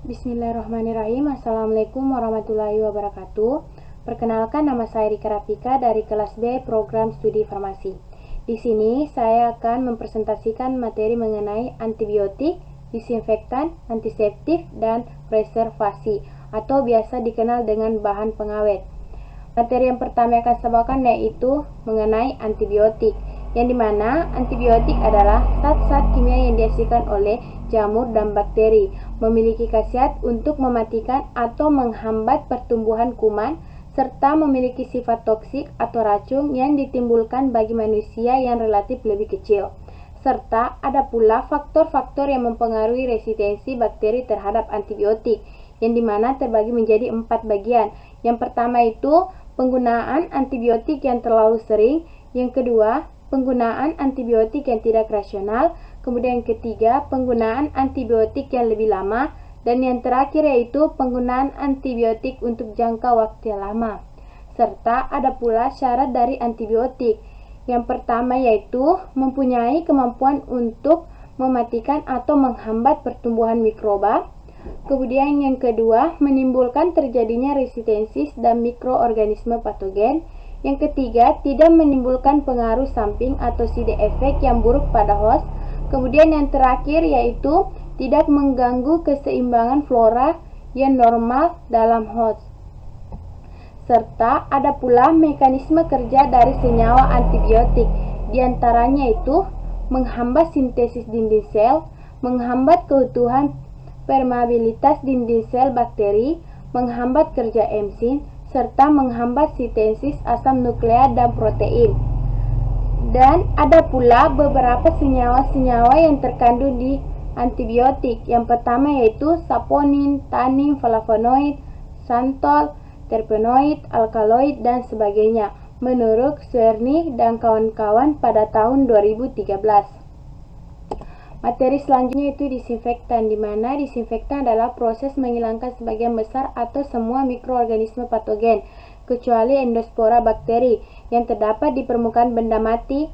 Bismillahirrahmanirrahim. Assalamualaikum warahmatullahi wabarakatuh. Perkenalkan, nama saya Rika Rafika dari kelas B program studi farmasi. Di sini saya akan mempresentasikan materi mengenai antibiotik, disinfektan, antiseptik, dan preservasi atau biasa dikenal dengan bahan pengawet. Materi yang pertama yang akan saya bawakan yaitu mengenai antibiotik, yang dimana antibiotik adalah zat-zat kimia yang dihasilkan oleh jamur dan bakteri, memiliki khasiat untuk mematikan atau menghambat pertumbuhan kuman, serta memiliki sifat toksik atau racun yang ditimbulkan bagi manusia yang relatif lebih kecil. Serta ada pula faktor-faktor yang mempengaruhi resistensi bakteri terhadap antibiotik, yang dimana terbagi menjadi 4 bagian. Yang pertama itu penggunaan antibiotik yang terlalu sering, yang kedua penggunaan antibiotik yang tidak rasional, kemudian yang ketiga penggunaan antibiotik yang lebih lama, dan yang terakhir yaitu penggunaan antibiotik untuk jangka waktu yang lama. Serta ada pula syarat dari antibiotik. Yang pertama yaitu mempunyai kemampuan untuk mematikan atau menghambat pertumbuhan mikroba. Kemudian yang kedua, menimbulkan terjadinya resistensi dan mikroorganisme patogen. Yang ketiga, tidak menimbulkan pengaruh samping atau side efek yang buruk pada host. Kemudian yang terakhir yaitu tidak mengganggu keseimbangan flora yang normal dalam host. Serta ada pula mekanisme kerja dari senyawa antibiotik. Di antaranya itu menghambat sintesis dinding sel, menghambat keutuhan permeabilitas dinding sel bakteri, menghambat kerja enzim, serta menghambat sintesis asam nukleat dan protein. Dan ada pula beberapa senyawa-senyawa yang terkandung di antibiotik. Yang pertama yaitu saponin, tanin, flavonoid, xanthol, terpenoid, alkaloid, dan sebagainya, menurut Cerny dan kawan-kawan pada tahun 2013. Materi selanjutnya itu disinfektan, di mana disinfektan adalah proses menghilangkan sebagian besar atau semua mikroorganisme patogen, kecuali endospora bakteri yang terdapat di permukaan benda mati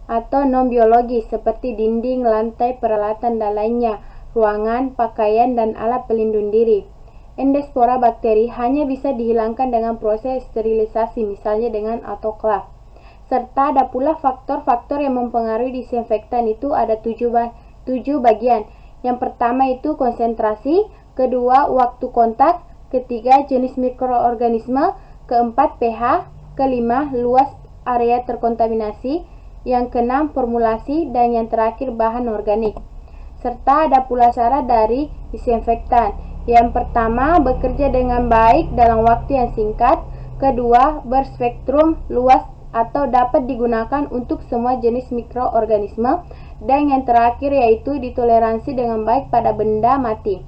atau non-biologis seperti dinding, lantai, peralatan, dan lainnya, ruangan, pakaian, dan alat pelindung diri. Endospora bakteri hanya bisa dihilangkan dengan proses sterilisasi, misalnya dengan autoklaf. Serta ada pula faktor-faktor yang mempengaruhi disinfektan, itu ada 7 bagian. Yang pertama itu konsentrasi, kedua waktu kontak, ketiga jenis mikroorganisme, keempat pH, kelima luas area terkontaminasi, yang keenam formulasi, dan yang terakhir bahan organik. Serta ada pula syarat dari disinfektan. Yang pertama, bekerja dengan baik dalam waktu yang singkat, kedua berspektrum luas atau dapat digunakan untuk semua jenis mikroorganisme, dan yang terakhir yaitu ditoleransi dengan baik pada benda mati.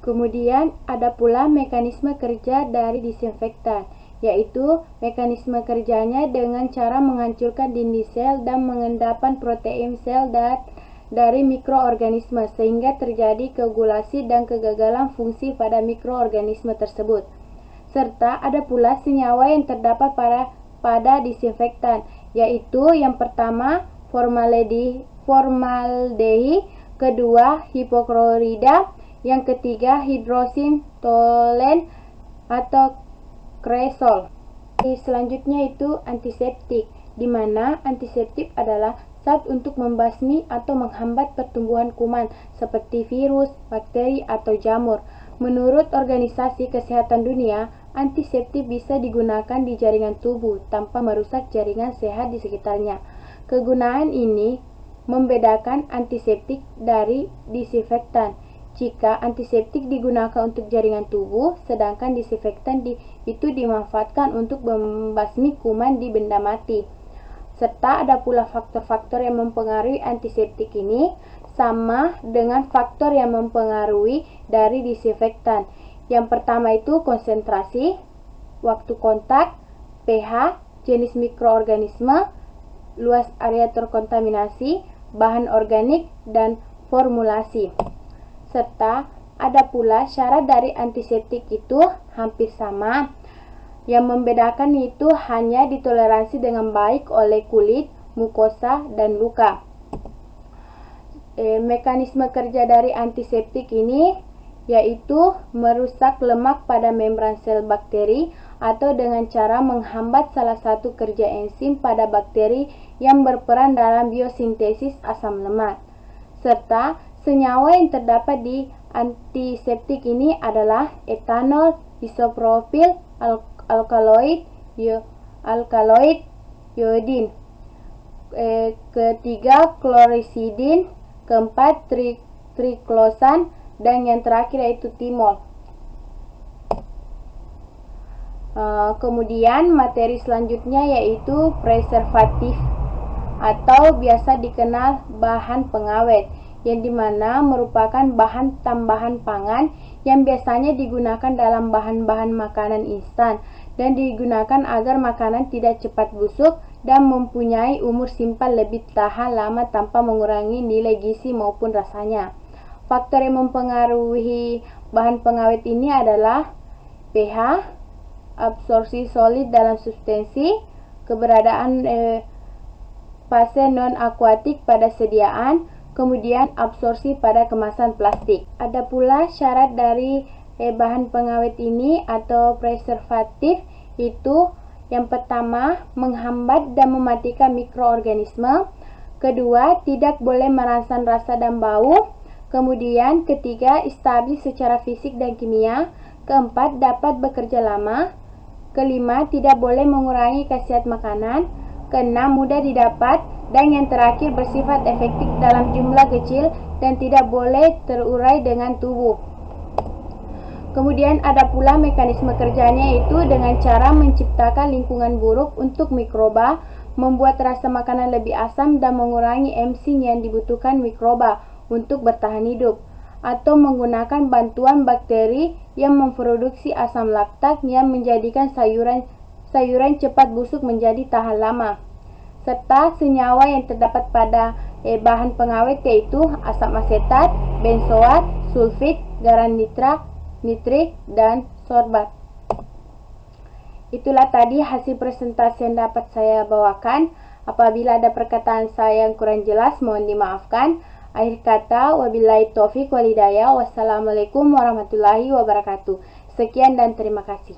Kemudian ada pula mekanisme kerja dari disinfektan, yaitu mekanisme kerjanya dengan cara menghancurkan dinding sel dan mengendapkan protein sel dari mikroorganisme sehingga terjadi koagulasi dan kegagalan fungsi pada mikroorganisme tersebut. Serta ada pula senyawa yang terdapat pada disinfektan, yaitu yang pertama formaldehid, kedua hipoklorida, yang ketiga hidrosin tolen atau kresol. Selanjutnya itu antiseptik, di mana antiseptik adalah zat untuk membasmi atau menghambat pertumbuhan kuman seperti virus, bakteri, atau jamur. Menurut Organisasi Kesehatan Dunia, antiseptik bisa digunakan di jaringan tubuh tanpa merusak jaringan sehat di sekitarnya. Kegunaan ini membedakan antiseptik dari disinfektan. Jika antiseptik digunakan untuk jaringan tubuh, sedangkan disinfektan itu dimanfaatkan untuk membasmi kuman di benda mati. Serta ada pula faktor-faktor yang mempengaruhi antiseptik ini sama dengan faktor yang mempengaruhi dari disinfektan. Yang pertama itu konsentrasi, waktu kontak, pH, jenis mikroorganisme, luas area terkontaminasi, bahan organik, dan formulasi. Serta ada pula syarat dari antiseptik itu hampir sama. Yang membedakan itu hanya ditoleransi dengan baik oleh kulit, mukosa, dan luka. Mekanisme kerja dari antiseptik ini yaitu merusak lemak pada membran sel bakteri atau dengan cara menghambat salah satu kerja enzim pada bakteri yang berperan dalam biosintesis asam lemak. Serta senyawa yang terdapat di antiseptik ini adalah etanol, isopropil, alkaloid, iodin, ketiga klorisidin, keempat triklosan, dan yang terakhir yaitu timol. Kemudian materi selanjutnya yaitu preservatif atau biasa dikenal bahan pengawet, yang dimana merupakan bahan tambahan pangan yang biasanya digunakan dalam bahan-bahan makanan instan dan digunakan agar makanan tidak cepat busuk dan mempunyai umur simpan lebih tahan lama tanpa mengurangi nilai gizi maupun rasanya. Faktor yang mempengaruhi bahan pengawet ini adalah pH, absorpsi solid dalam substansi, keberadaan fase non-akuatik pada sediaan, kemudian absorpsi pada kemasan plastik. Ada pula syarat dari bahan pengawet ini atau preservatif, itu yang pertama menghambat dan mematikan mikroorganisme, kedua tidak boleh merangsang rasa dan bau, kemudian ketiga stabil secara fisik dan kimia, keempat dapat bekerja lama, kelima tidak boleh mengurangi khasiat makanan, keenam mudah didapat, dan yang terakhir bersifat efektif dalam jumlah kecil dan tidak boleh terurai dengan tubuh. Kemudian ada pula mekanisme kerjanya, yaitu dengan cara menciptakan lingkungan buruk untuk mikroba, membuat rasa makanan lebih asam dan mengurangi enzim yang dibutuhkan mikroba untuk bertahan hidup, atau menggunakan bantuan bakteri yang memproduksi asam laktat yang menjadikan sayuran cepat busuk menjadi tahan lama. Serta senyawa yang terdapat pada bahan pengawet yaitu asam asetat, benzoat, sulfit, garam nitrik, dan sorbat. Itulah tadi hasil presentasi yang dapat saya bawakan. Apabila ada perkataan saya yang kurang jelas, mohon dimaafkan. Akhir kata, wabillahi taufiq walhidayah. Wassalamualaikum warahmatullahi wabarakatuh. Sekian dan terima kasih.